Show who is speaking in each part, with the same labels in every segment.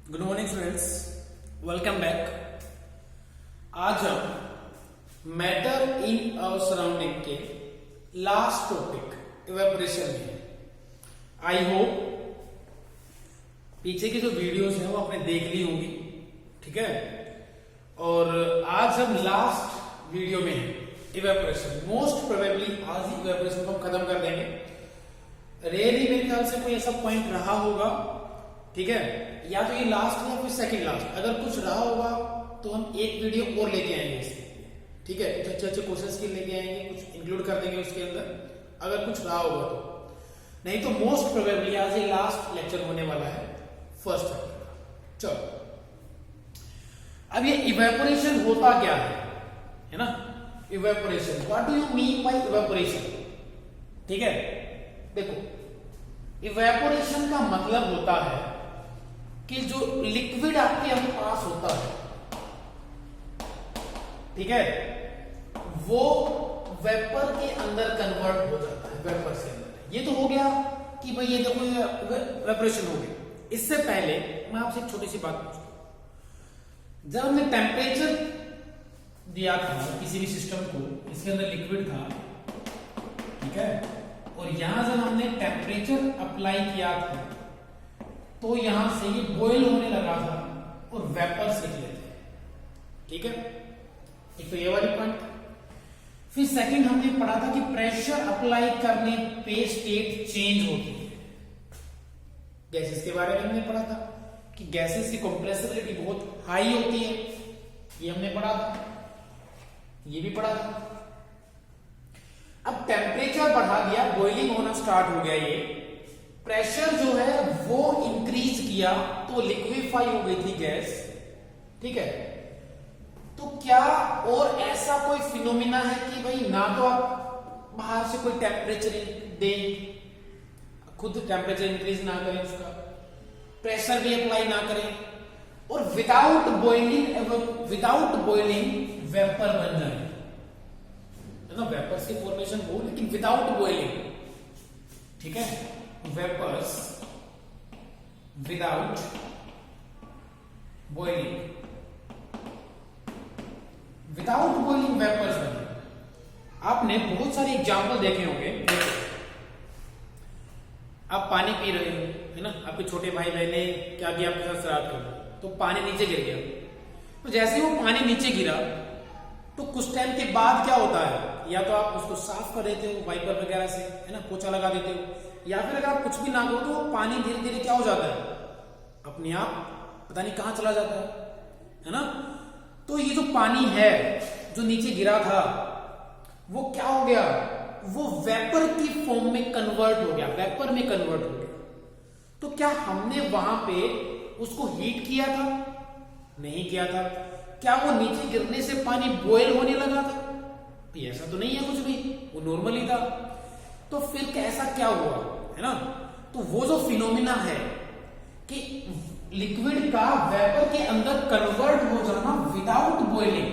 Speaker 1: Good morning students, welcome back. आज हम matter in our surrounding के लास्ट टॉपिक इवेपोरेशन में। आई होप पीछे की जो वीडियोस हैं वो आपने देख ली होंगी, ठीक है। और आज हम लास्ट वीडियो में हैं इवेपोरेशन। मोस्ट प्रोबेबली आज ही इवेपोरेशन को हम खत्म कर देंगे। रेयरली मेरे ख्याल से कोई ऐसा पॉइंट रहा होगा, ठीक है, या तो ये लास्ट या फिर सेकंड लास्ट। अगर कुछ रहा होगा तो हम एक वीडियो और लेके आएंगे इसमें, ठीक है। कुछ अच्छे अच्छे क्वेश्चंस के लेके आएंगे, कुछ इंक्लूड कर देंगे उसके अंदर अगर कुछ रहा होगा तो। नहीं तो मोस्ट प्रोबेबली आज ये लास्ट लेक्चर होने वाला है फर्स्ट चैप्टर का। चलो, अब ये इवेपोरेशन होता क्या है ना। Evaporation, what do you mean by evaporation, ठीक है। देखो, इवेपोरेशन का मतलब होता है कि जो लिक्विड आपके पास होता है, ठीक है, वो वेपर के अंदर कन्वर्ट हो जाता है, वेपर से अंदर। ये तो हो गया कि भाई ये देखो इवेपोरेशन हो गई। इससे पहले मैं आपसे एक छोटी सी बात पूछता हूं। जब हमने टेम्परेचर दिया था किसी भी सिस्टम को, इसके अंदर लिक्विड था, ठीक है, और यहां जब हमने टेम्परेचर अप्लाई किया था तो यहां से ये बॉयल होने लगा था और वेपर्स निकले थे, ठीक है। एक तो ये वाली पॉइंट। फिर सेकंड हमने पढ़ा था कि प्रेशर अप्लाई करने पे स्टेट चेंज होती है। गैसेस के बारे में हमने पढ़ा था कि गैसेस की कंप्रेसिबिलिटी बहुत हाई होती है, ये हमने पढ़ा था, ये भी पढ़ा था। अब टेम्परेचर बढ़ा दिया, बॉइलिंग होना स्टार्ट हो गया, ये प्रेशर जो है वो इंक्रीज किया तो लिक्विफाई हो गई थी गैस, ठीक है। तो क्या और ऐसा कोई फिनोमिना है कि भाई ना तो आप बाहर से कोई टेम्परेचर दे, खुद टेम्परेचर इंक्रीज ना करें, उसका प्रेशर भी अप्लाई ना करें, और विदाउट बॉइलिंग वेपर बन जाए, है ना। वेपर्स की फॉर्मेशन हो, लेकिन विदाउट बॉइलिंग, ठीक है। Vapours without boiling, without boiling vapours बने। आपने बहुत सारे एग्जांपल देखे होंगे। आप पानी पी रहे हो, है ना, आपके छोटे भाई बहन ने क्या किया, आपके साथ शरारत कर, तो पानी नीचे गिर गया। तो जैसे ही वो पानी नीचे गिरा तो कुछ टाइम के बाद क्या होता है, या तो आप उसको साफ कर देते हो वाइपर वगैरह से, है ना, पोछा लगा देते हो, या फिर अगर आप कुछ भी ना करो तो पानी धीरे धीरे क्या हो जाता है, अपने आप पता नहीं कहां चला जाता है ना। तो ये जो पानी है जो नीचे गिरा था वो क्या हो गया, वो वेपर की फॉर्म में कन्वर्ट हो गया, वेपर में कन्वर्ट हो गया। तो क्या हमने वहां पे उसको हीट किया था? नहीं किया था। क्या वो नीचे गिरने से पानी बॉयल होने लगा था? ऐसा तो नहीं है कुछ भी, वो नॉर्मली था। तो फिर कैसा क्या हुआ, है ना। तो वो जो फिनोमिना है कि लिक्विड का वेपर के अंदर कन्वर्ट हो जाना विदाउट बॉइलिंग,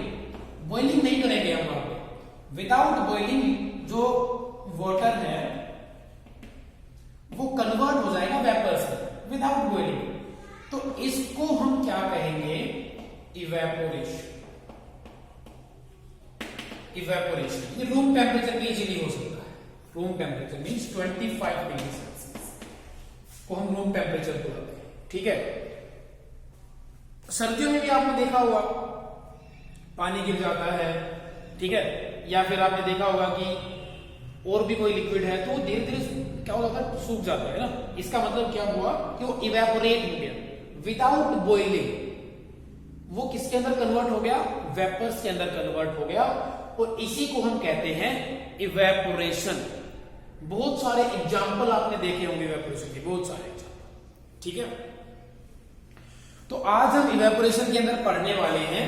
Speaker 1: बॉइलिंग नहीं करेंगे हम वहां पे, विदाउट बॉइलिंग जो वाटर है वो कन्वर्ट हो जाएगा वेपर से, विदाउट बॉइलिंग। तो इसको हम क्या कहेंगे, इवेपोरेशन। इवेपोरेशन ये रूम टेम्परेचर पे इजीली हो सकता है। Room temperature means 25 degree Celsius को हम रूम टेम्परेचर बोलते हैं, ठीक है। सर्दियों में भी आपने देखा होगा पानी गिर जाता है, ठीक है, या फिर आपने देखा होगा कि और भी कोई लिक्विड है तो वो धीरे धीरे क्या हो जाता है, सूख जाता है ना। इसका मतलब क्या हुआ कि वो इवेपोरेट हो गया विदाउट बॉइलिंग। वो किसके अंदर कन्वर्ट हो गया, वेपर्स के अंदर कन्वर्ट हो गया, और इसी को हम कहते हैं इवेपोरेशन। बहुत सारे एग्जाम्पल आपने देखे होंगे इवेपोरेशन के, बहुत सारे एग्जाम्पल, ठीक है। तो आज हम इवेपोरेशन के अंदर पढ़ने वाले हैं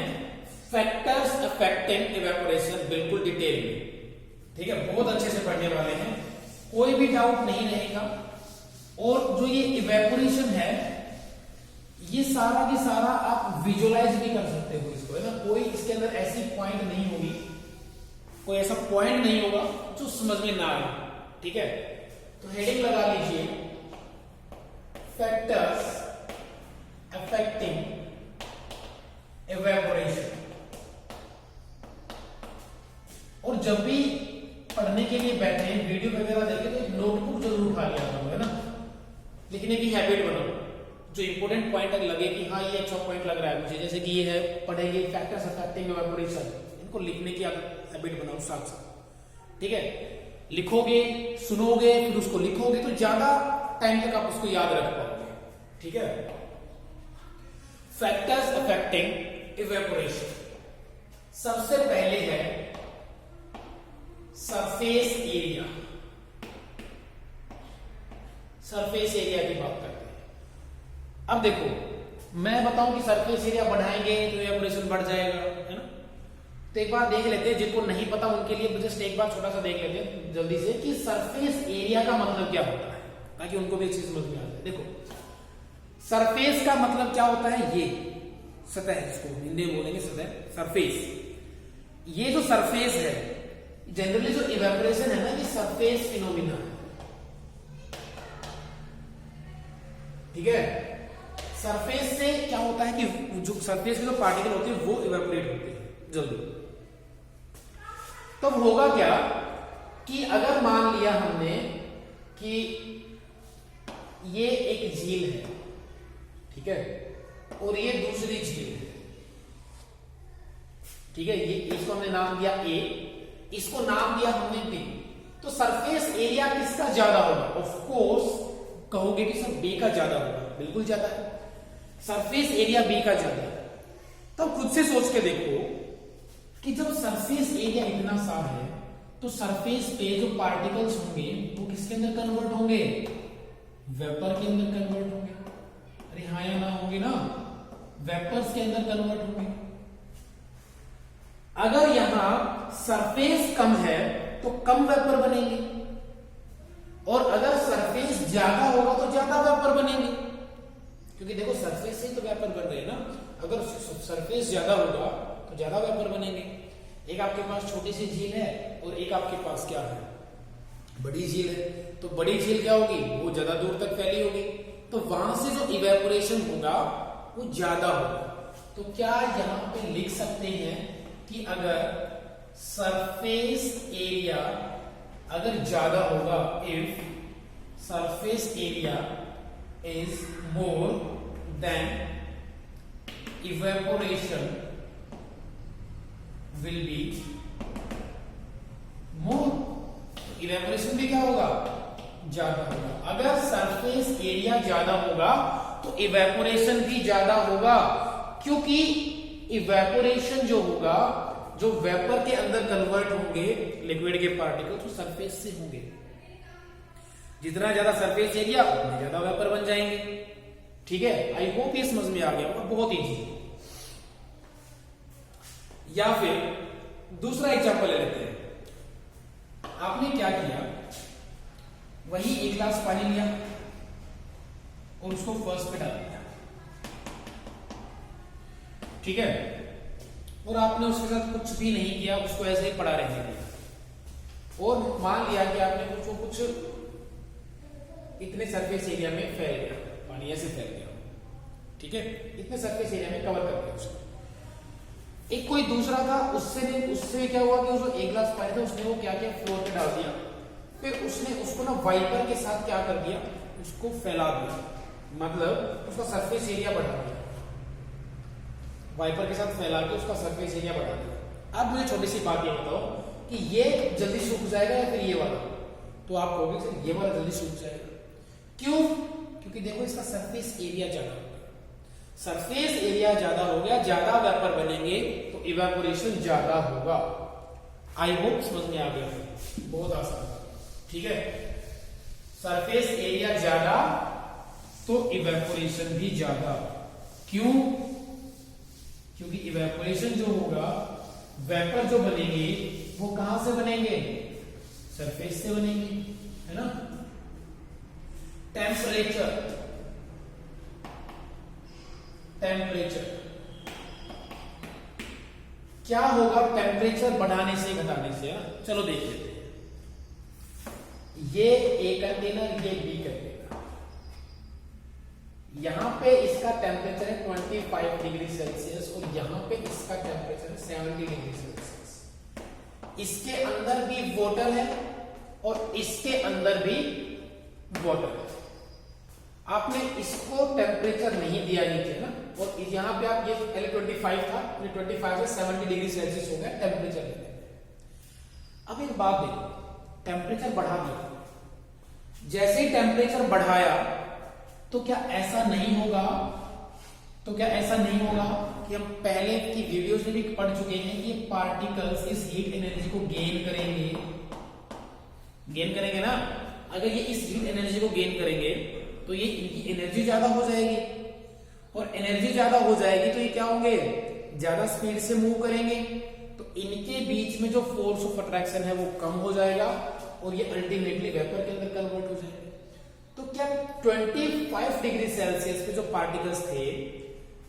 Speaker 1: फैक्टर्स अफेक्टिंग इवेपोरेशन, बिल्कुल डिटेल में, ठीक है, बहुत अच्छे से पढ़ने वाले हैं, कोई भी डाउट नहीं रहेगा। और जो ये इवेपोरेशन है ये सारा की सारा आप विजुअलाइज भी कर सकते हो इसको, है ना। कोई इसके अंदर ऐसी पॉइंट नहीं होगी, कोई ऐसा पॉइंट नहीं होगा जो समझ में ना आए, ठीक है। तो हेडिंग लगा लीजिए फैक्टर्स affecting evaporation। और जब भी पढ़ने के लिए बैठे वीडियो वगैरह देखे तो नोटबुक जरूर उठा लिया करो, है ना, लिखने की हैबिट बनाओ। जो इंपॉर्टेंट पॉइंट लगे कि हाँ ये अच्छा पॉइंट लग रहा है मुझे, जैसे कि ये है पढ़ेंगे फैक्टर्स अफेक्टिंग इवेपोरेशन, इनको लिखने की हैबिट बनाओ साथ साथ, ठीक है। लिखोगे, सुनोगे, फिर उसको लिखोगे तो ज्यादा टाइम तक आप उसको याद रख पाओगे, ठीक है। फैक्टर्स अफेक्टिंग इवेपोरेशन, सबसे पहले है सरफेस एरिया। सरफेस एरिया की बात करते हैं। अब देखो मैं बताऊं कि सरफेस एरिया बढ़ाएंगे तो इवेपोरेशन बढ़ जाएगा, है ना। तो एक बार देख लेते हैं, जिनको नहीं पता उनके लिए जस्ट एक बार छोटा सा देख लेते हैं जल्दी से कि सरफेस एरिया का मतलब क्या होता है, ताकि उनको भी चीज समझ में आ जाए। देखो सरफेस का मतलब क्या होता है, ये सतह, इसको हिंदी में बोलेंगे सतह, सरफेस। ये जो सरफेस है, जनरली जो इवेपोरेशन है ना, ये सरफेस फिनोमिना है, ठीक है। सरफेस से क्या होता है कि जो सरफेस के जो पार्टिकल होते हैं वो इवेपोरेट होते हैं जल्दी। तब होगा क्या कि अगर मान लिया हमने कि ये एक झील है, ठीक है, और ये दूसरी झील है, ठीक है, ये इसको हमने नाम दिया ए, इसको नाम दिया हमने बी। तो सरफेस एरिया किसका ज्यादा होगा? ऑफ कोर्स कहोगे कि सर बी का ज्यादा होगा, बिल्कुल ज्यादा है, सरफेस एरिया बी का ज्यादा है। तब खुद से सोच के देखो कि जब सरफेस एरिया इतना सा है तो सरफेस पे जो पार्टिकल्स होंगे वो किसके अंदर कन्वर्ट होंगे? वेपर के अंदर कन्वर्ट होंगे। अरे हाँ या ना होंगे ना, वेपर्स के अंदर कन्वर्ट होंगे। अगर यहां सरफेस कम है तो कम वेपर बनेंगे, और अगर सरफेस ज्यादा होगा तो ज्यादा वेपर बनेंगे, क्योंकि देखो सरफेस से तो वेपर बन रहे हैं ना। अगर सरफेस ज्यादा होगा तो ज्यादा वेपर बनेंगे। एक आपके पास छोटी सी झील है और एक आपके पास क्या है, बड़ी झील है। तो बड़ी झील क्या होगी, वो ज्यादा दूर तक फैली होगी, तो वहां से जो इवेपोरेशन होगा वो ज्यादा होगा। तो क्या यहां पे लिख सकते हैं कि अगर सरफेस एरिया अगर ज्यादा होगा, if surface area is more than evaporation will be more, evaporation भी क्या होगा, ज्यादा होगा। अगर सरफेस एरिया ज्यादा होगा तो इवेपोरेशन भी ज्यादा होगा, क्योंकि इवेपोरेशन जो होगा, जो वेपर के अंदर कन्वर्ट होंगे लिक्विड के पार्टिकल, तो सरफेस से होंगे। जितना ज्यादा सरफेस एरिया उतने ज्यादा वेपर बन जाएंगे, ठीक है। आई होप ये समझ में आ गया होगा, बहुत ईजी। या फिर दूसरा एग्जांपल ले लेते हैं। आपने क्या किया, वही एक गिलास पानी लिया और उसको फर्स्ट पे डाल दिया, ठीक है, और आपने उसके साथ कुछ भी नहीं किया, उसको ऐसे ही पड़ा रहने दिया, और मान लिया कि आपने कुछ इतने सरफेस एरिया में फैल गया, पानी ऐसे फैल गया, ठीक है, इतने सरफेस एरिया में कवर कर दिया उसको। एक कोई दूसरा था, उससे क्या हुआ कि उसको एक गिलास पानी था, उसने वो क्या किया, फ्लोर पे डाल दिया, फिर उसने उसको ना वाइपर के साथ क्या कर दिया, उसको फैला दिया, मतलब उसका सरफेस एरिया बढ़ा दिया, वाइपर के साथ फैला के उसका सरफेस एरिया बढ़ा दिया। अब मुझे छोटी सी बात ये बताओ कि ये जल्दी सूख जाएगा या फिर ये वाला? तो आप कहोगे सर ये वाला जल्दी सूख जाएगा, क्यों? क्योंकि देखो इसका सरफेस एरिया ज्यादा होगा, सरफेस एरिया ज्यादा हो गया, ज्यादा वेपर बनेंगे तो इवेपोरेशन ज्यादा होगा। आई होप समझ में आ गया, बहुत आसान, ठीक है। सरफेस एरिया ज्यादा तो इवेपोरेशन भी ज्यादा, क्यों? क्योंकि इवेपोरेशन जो होगा, वेपर जो बनेंगे वो कहां से बनेंगे, सरफेस से बनेंगे, है ना। टेम्परेचर क्या होगा टेम्परेचर बढ़ाने से घटाने से? चलो देख लेते हैं। ये ए कंटेनर, ये बी कंटेनर, यहां पे इसका टेम्परेचर है 25 डिग्री सेल्सियस और यहां पे इसका टेम्परेचर है 70 डिग्री सेल्सियस। इसके अंदर भी वाटर है और इसके अंदर भी वाटर है। आपने इसको टेम्परेचर नहीं दिया नीचे ना, और यहां पे आप ये पहले 25 था, 25 से 70 डिग्री सेल्सियस हो गया टेम्परेचर लेने। अब एक बात देखो, टेम्परेचर बढ़ा दिया, जैसे ही टेम्परेचर बढ़ाया तो क्या ऐसा नहीं होगा, कि हम पहले की वीडियोस में भी पढ़ चुके हैं कि ये पार्टिकल्स इस हीट एनर्जी को गेन करेंगे ना। अगर ये इस हीट एनर्जी को गेन करेंगे तो ये इनकी एनर्जी ज्यादा हो जाएगी, और एनर्जी ज्यादा हो जाएगी तो ये क्या होंगे, ज्यादा स्पीड से मूव करेंगे, तो इनके बीच में जो फोर्स ऑफ अट्रैक्शन है वो कम हो जाएगा और ये अल्टीमेटली वेपर के अंदर कन्वर्ट हो जाएगा। तो क्या 25 डिग्री सेल्सियस पे जो पार्टिकल्स थे,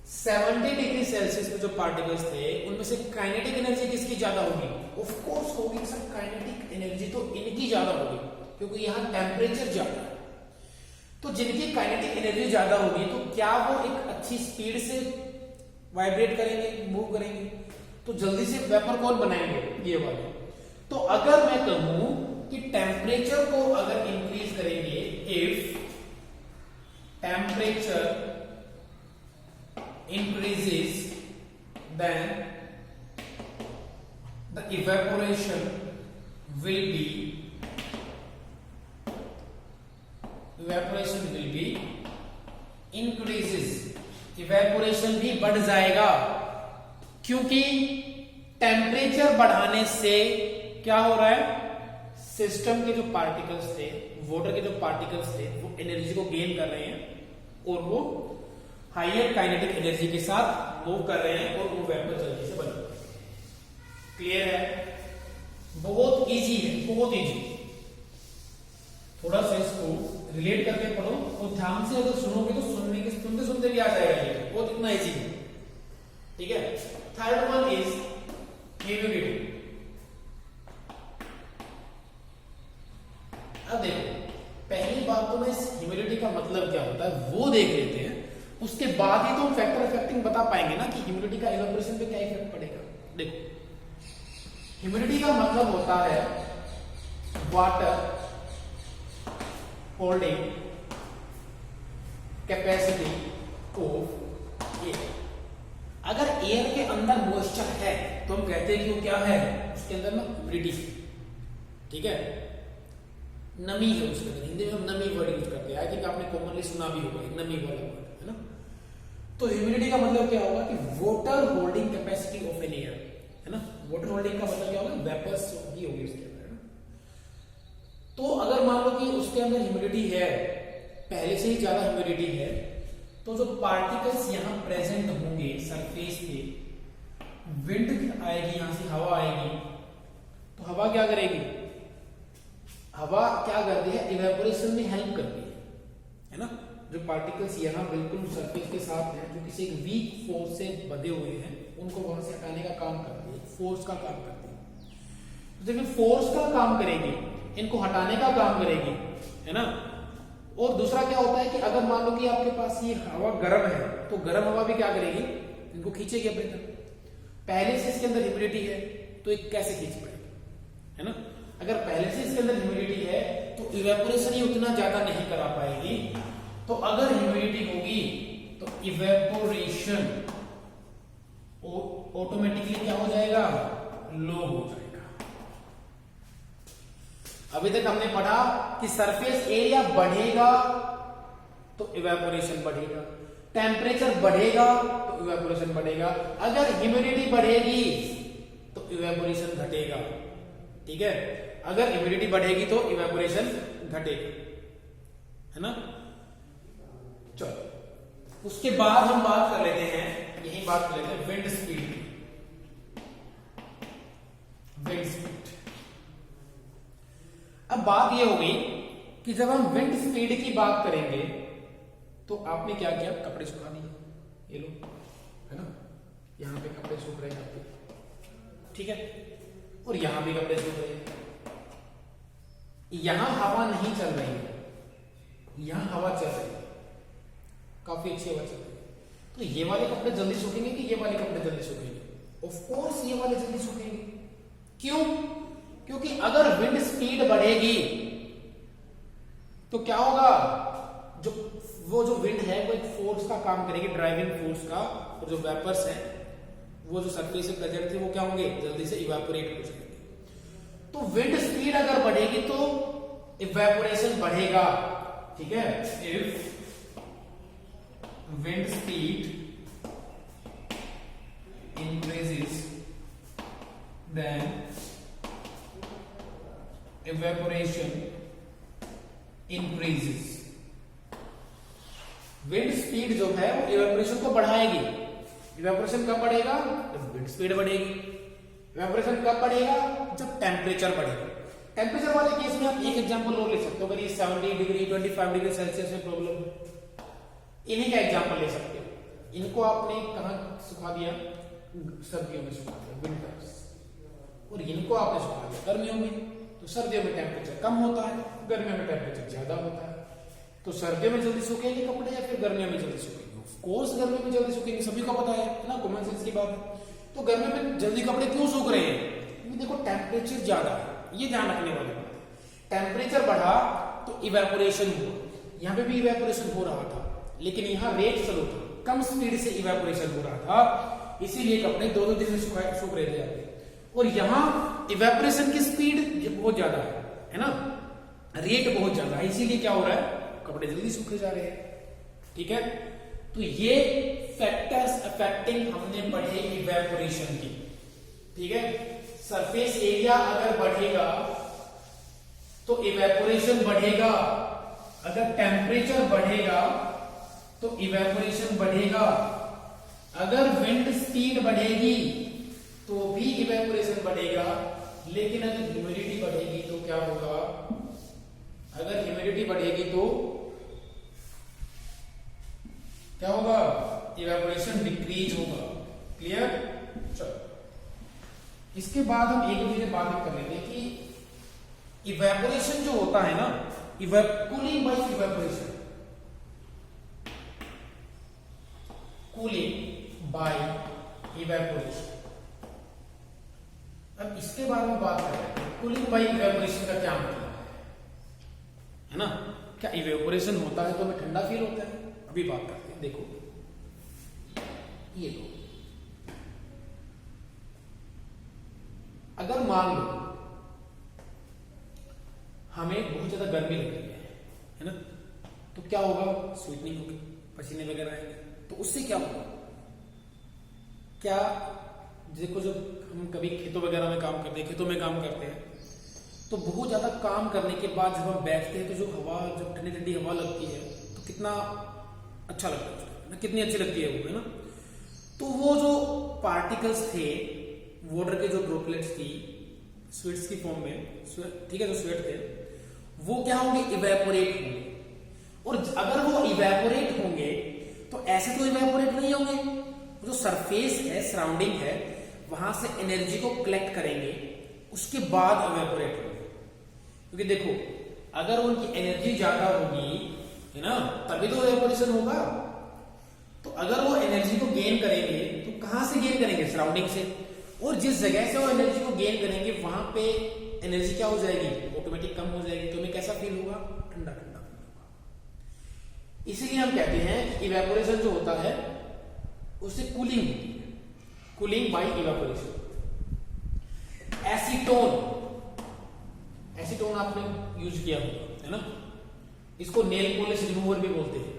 Speaker 1: 70 डिग्री सेल्सियस पे जो पार्टिकल्स थे, उनमें से काइनेटिक एनर्जी किसकी ज्यादा होगी? ऑफ कोर्स होगी सर, काइनेटिक एनर्जी तो इनकी ज्यादा होगी क्योंकि यहां टेम्परेचर ज्यादा है। तो जिनकी काइनेटिक एनर्जी ज्यादा होगी तो क्या वो एक अच्छी स्पीड से वाइब्रेट करेंगे, मूव करेंगे, तो जल्दी से वेपर कौन बनाएंगे, ये वाले। तो अगर मैं कहूं कि टेम्परेचर को अगर इंक्रीज करेंगे, if temperature increases then the evaporation will be increases, evaporation भी बढ़ जाएगा, क्योंकि टेम्परेचर बढ़ाने से क्या हो रहा है, सिस्टम के जो पार्टिकल्स थे, वाटर के जो पार्टिकल्स थे, वो एनर्जी को गेन कर रहे हैं और वो हायर काइनेटिक एनर्जी के साथ मूव कर रहे हैं और वो वेपर जल्दी से बन रहे हैं। क्लियर है? बहुत इजी है, बहुत इजी। थोड़ा सा इसको रिलेट करके पढ़ो और ध्यान से अगर सुनोगे तो सुनते सुनते भी आ जाएगा, ये बहुत इतना इजी है। ठीक है? Third one is humidity. अब देखो, पहली बात तो मैं इस ह्यूमिडिटी का मतलब क्या होता है वो देख लेते हैं, उसके बाद ही तो हम फैक्टर अफेक्टिंग बता पाएंगे ना कि ह्यूमिडिटी का इवेपोरेशन पे क्या इफेक्ट पड़ेगा। देखो, ह्यूमिडिटी का मतलब होता है water holding capacity of air. अगर एयर के अंदर मॉइस्चर है तो हम कहते हैं कि वो क्या है, उसके अंदर ना ह्यूमिडिटी। ठीक है, नमी है उसके अंदर, हिंदी में हम नमी वर्ड यूज करते हैं। आई थिंक आपने कॉमनली सुना भी होगा नमी वाला वर्ड, है ना। तो ह्यूमिडिटी का मतलब क्या होगा कि water holding capacity of an air, है ना। वाटर होल्डिंग का मतलब क्या होगा, वेपर्स ही होगी उसके अंदर, है ना। तो अगर मान लो कि उसके अंदर ह्यूमिडिटी है, पहले से ही ज्यादा ह्यूमिडिटी है, तो जो पार्टिकल्स यहां प्रेजेंट होंगे सरफेस पे, विंड आएगी, यहां से हवा आएगी, तो हवा क्या करेगी, हवा क्या करती है, इवेपोरेशन में हेल्प करती है ना। जो पार्टिकल्स यहाँ बिल्कुल सरफेस के साथ हैं, जो किसी एक वीक फोर्स से बंधे हुए हैं, उनको वहां से हटाने का काम करती है, फोर्स का काम करती है। तो जब फोर्स का काम करेगी, इनको हटाने का काम करेगी, है ना। और दूसरा क्या होता है कि अगर मान लो कि आपके पास ये हवा गर्म है, तो गर्म हवा भी क्या करेगी, इनको खींचेगी अपने तरफ। पहले से इसके अंदर ह्यूमिडिटी है तो ये कैसे खींच पाएगी, है ना। अगर पहले से इसके अंदर ह्यूमिडिटी है तो इवेपोरेशन ही उतना ज्यादा नहीं करा पाएगी। तो अगर ह्यूमिडिटी होगी तो इवेपोरेशन ऑटोमेटिकली क्या हो जाएगा, लो हो जाएगा। अभी तक हमने पढ़ा कि सरफेस एरिया बढ़ेगा तो इवेपोरेशन बढ़ेगा, टेम्परेचर बढ़ेगा तो इवेपोरेशन बढ़ेगा, अगर ह्यूमिडिटी बढ़ेगी तो इवेपोरेशन घटेगा। ठीक है, अगर ह्यूमिडिटी बढ़ेगी तो इवेपोरेशन घटेगी, है ना। चलो, उसके बाद हम बात कर लेते हैं, यही बात कर लेते हैं विंड स्पीड। विंड स्पीड, अब बात यह होगी कि जब हम विंड स्पीड की बात करेंगे तो आपने क्या किया, कपड़े सुखा दिए, ये लो, है ना। यहां पे कपड़े सूख रहे हैं आपके, ठीक है, और यहां भी कपड़े सूख रहे हैं। यहां हवा नहीं चल रही है, यहां हवा चल रही है, काफी अच्छी हवा चल रही है, तो ये वाले कपड़े जल्दी सूखेंगे कि ये वाले कपड़े जल्दी सूखेंगे? ऑफ कोर्स ये वाले जल्दी सूखेंगे। क्यों? क्योंकि अगर विंड स्पीड बढ़ेगी तो क्या होगा, जो विंड है वो एक फोर्स का काम करेगी, ड्राइविंग फोर्स का, और जो वेपर्स है वो जो सरफेस पे प्रेजेंट थे वो क्या होंगे, जल्दी से इवेपोरेट हो जाएंगे। तो विंड स्पीड अगर बढ़ेगी तो इवेपोरेशन बढ़ेगा, ठीक है। If wind speed increases then evaporation increases। Wind speed जो है वो इवेपोरेशन को बढ़ाएगी। इवेपोरेशन कब बढ़ेगा, जब विंड स्पीड बढ़ेगी। इवेपोरेशन कब बढ़ेगा, जब टेम्परेचर बढ़ेगा। टेम्परेचर वाले केस में आप एक एग्जांपल और ले सकते हो, अगर ये 70 डिग्री 25 डिग्री सेल्सियस में प्रॉब्लम है, इन्हीं का एग्जांपल ले सकते हो। इनको आपने कहां सुखा दिया, सर्दियों में सुखा दिया, विंटर्स, और इनको आपने सुखा दिया गर्मियों में। तो सर्दियों में टेम्परेचर कम होता है, गर्मियों में टेम्परेचर ज्यादा होता है। तो सर्दियों में जल्दी सूखेंगे कपड़े या फिर गर्मियों में जल्दी सूखेंगे? ऑफ कोर्स गर्मियों में जल्दी सूखेंगे, सभी को पता है ना, कॉमन सेंस की बात है। तो गर्मियों में जल्दी कपड़े क्यों सूख रहे हैं? क्योंकि देखो टेम्परेचर ज्यादा है, ये ध्यान रखने वाली बात है। टेम्परेचर बढ़ा तो इवेपोरेशन हुआ, यहाँ पे भी इवेपोरेशन हो रहा था, लेकिन यहाँ रेट स्लो था, कम स्पीड से इवेपोरेशन हो रहा था, इसीलिए कपड़े 2-2 दिन में सूख रहे थे आपके। और यहां इवेपोरेशन की स्पीड बहुत ज्यादा है ना, रेट बहुत ज्यादा है, इसीलिए क्या हो रहा है, कपड़े जल्दी सूखे जा रहे हैं, ठीक है। तो ये फैक्टर्स अफेक्टिंग हमने पढ़े इवेपोरेशन की, ठीक है। सरफेस एरिया अगर बढ़ेगा तो इवेपोरेशन बढ़ेगा, अगर टेम्परेचर बढ़ेगा तो इवेपोरेशन बढ़ेगा, अगर विंड स्पीड बढ़ेगी तो भी इवेपोरेशन बढ़ेगा, लेकिन अगर ह्यूमिडिटी बढ़ेगी तो क्या होगा, अगर ह्यूमिडिटी बढ़ेगी तो क्या होगा, इवेपोरेशन डिक्रीज होगा। क्लियर? चलो इसके बाद हम एक दूसरे बात कर लेंगे कि इवेपोरेशन जो होता है ना, cooling bye evaporation, cooling bye evaporation. अब इसके बारे में बात करें, कूलिंग बाय इवेपोरेशन का क्या मतलब है ना, क्या इवेपोरेशन होता है तो हमें ठंडा फील होता है? अभी बात करते हैं। देखो ये लो, अगर मान लो हमें बहुत ज्यादा गर्मी लग रही है ना, तो क्या होगा, स्वीटनिंग होगी, पसीने वगैरह आएंगे, तो उससे क्या होगा, क्या देखो जब हम कभी खेतों वगैरह में काम करते हैं, खेतों में काम करते हैं, तो बहुत ज्यादा काम करने के बाद जब हम बैठते हैं तो जो हवा, जब ठंडी ठंडी हवा लगती है तो कितना अच्छा लगता है ना, कितनी अच्छी लगती है वो, है ना। तो वो जो पार्टिकल्स थे, वाटर के जो ड्रॉपलेट्स थी स्वेट्स की फॉर्म में, ठीक है, जो स्वेट थे वो क्या होंगे, इवेपोरेट होंगे। और अगर वो इवेपोरेट होंगे तो ऐसे तो इवेपोरेट नहीं होंगे, जो सरफेस है, सराउंडिंग है, वहां से एनर्जी को कलेक्ट करेंगे, उसके बाद इवेपोरेट होंगे। क्योंकि देखो अगर उनकी एनर्जी ज्यादा होगी, है ना, तभी तो इवेपोरेशन होगा। तो अगर वो एनर्जी को गेन करेंगे तो कहां से गेन करेंगे, सराउंडिंग से, और जिस जगह से वो एनर्जी को गेन करेंगे वहां पे एनर्जी क्या हो जाएगी, ऑटोमेटिक कम हो जाएगी, तो हमें कैसा फील होगा, ठंडा ठंडा फील होगा। इसीलिए हम कहते हैं कि इवेपोरेशन जो होता है उससे कूलिंग होती है, कूलिंग बाय इवेपोरेशन। एसीटोन आपने यूज किया होगा, है ना, इसको नेल पॉलिश रिमूवर भी बोलते हैं।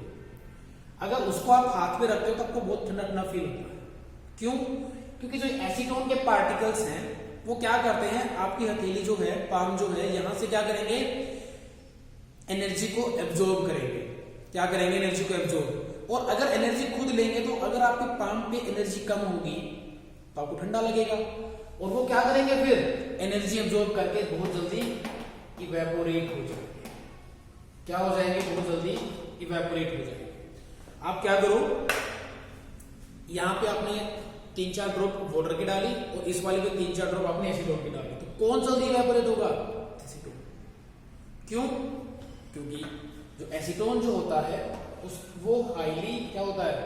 Speaker 1: अगर उसको आप हाथ पे रखते हो तो आपको बहुत ठंडा ठंडा फील होता है। क्यों? क्योंकि जो एसीटोन के पार्टिकल्स हैं वो क्या करते हैं, आपकी हथेली जो है, पाम जो है, यहां से क्या करेंगे, एनर्जी को एब्जॉर्ब करेंगे। क्या करेंगे, एनर्जी को एब्जॉर्ब। और अगर एनर्जी खुद लेंगे तो अगर आपके पाम पे एनर्जी कम होगी तो आपको ठंडा लगेगा, और वो क्या करेंगे, फिर एनर्जी एब्जॉर्ब करके बहुत जल्दी इवेपोरेट हो जाएंगे। क्या हो जाएंगे, बहुत जल्दी इवेपोरेट हो जाएंगे। आप क्या करो, यहां पे आपने 3-4 ड्रॉप वाटर की डाली और इस वाली पे 3-4 ड्रॉप आपने एसीटोन की डाली, तो कौन जल्दी इवेपोरेट होगा, एसीटोन। क्यों? क्योंकि जो एसीटोन जो होता है वो हाईली क्या होता है,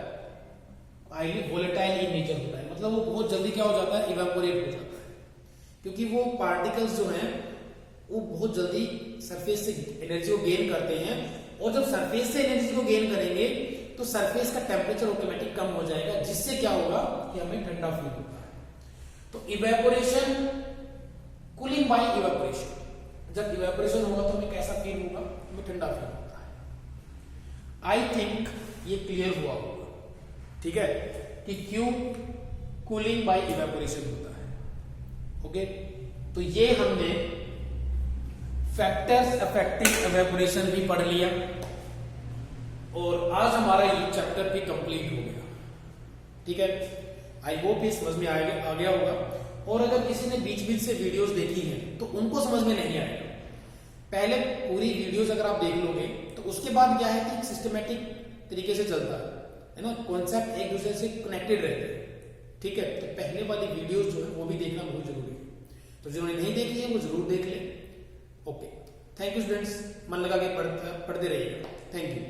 Speaker 1: हाईली वोलेटाइल इन नेचर होता है, मतलब वो बहुत जल्दी क्या हो जाता है, इवेपोरेट हो जाता है, क्योंकि वो पार्टिकल्स जो हैं वो बहुत जल्दी सरफेस से एनर्जी को गेन करते हैं, और जब सरफेस से एनर्जी को गेन करेंगे तो सरफेस का टेम्परेचर ऑटोमेटिक कम हो जाएगा, जिससे क्या होगा कि हमें ठंडा फील होता है। तो इवेपोरेशन, कूलिंग बाय इवेपोरेशन, जब इवेपोरेशन होगा तो हमें कैसा फील होगा, हमें ठंडा फील होता है। आई थिंक ये क्लियर हुआ होगा, ठीक है, कि क्यों कूलिंग बाय इवेपोरेशन होता है। ओके, तो ये हमने फैक्टर्स अफेक्टिंग इवेपोरेशन भी पढ़ लिया, और आज हमारा ये चैप्टर भी कंप्लीट हो गया, ठीक है। आई होप ये समझ में आ गया होगा, और अगर किसी ने बीच बीच से वीडियोस देखी हैं तो उनको समझ में नहीं आएगा। पहले पूरी वीडियोस अगर आप देख लोगे तो उसके बाद क्या है कि सिस्टमेटिक तरीके से चलता है ना, कॉन्सेप्ट एक दूसरे से कनेक्टेड रहते हैं, ठीक है। तो पहले वाली वीडियोस जो है वो भी देखना बहुत जरूरी है, तो जिन्होंने नहीं देखी है वो जरूर देख ले। ओके, थैंक यू स्टूडेंट्स, मन लगा के पढ़ते रहिएगा। Thank you.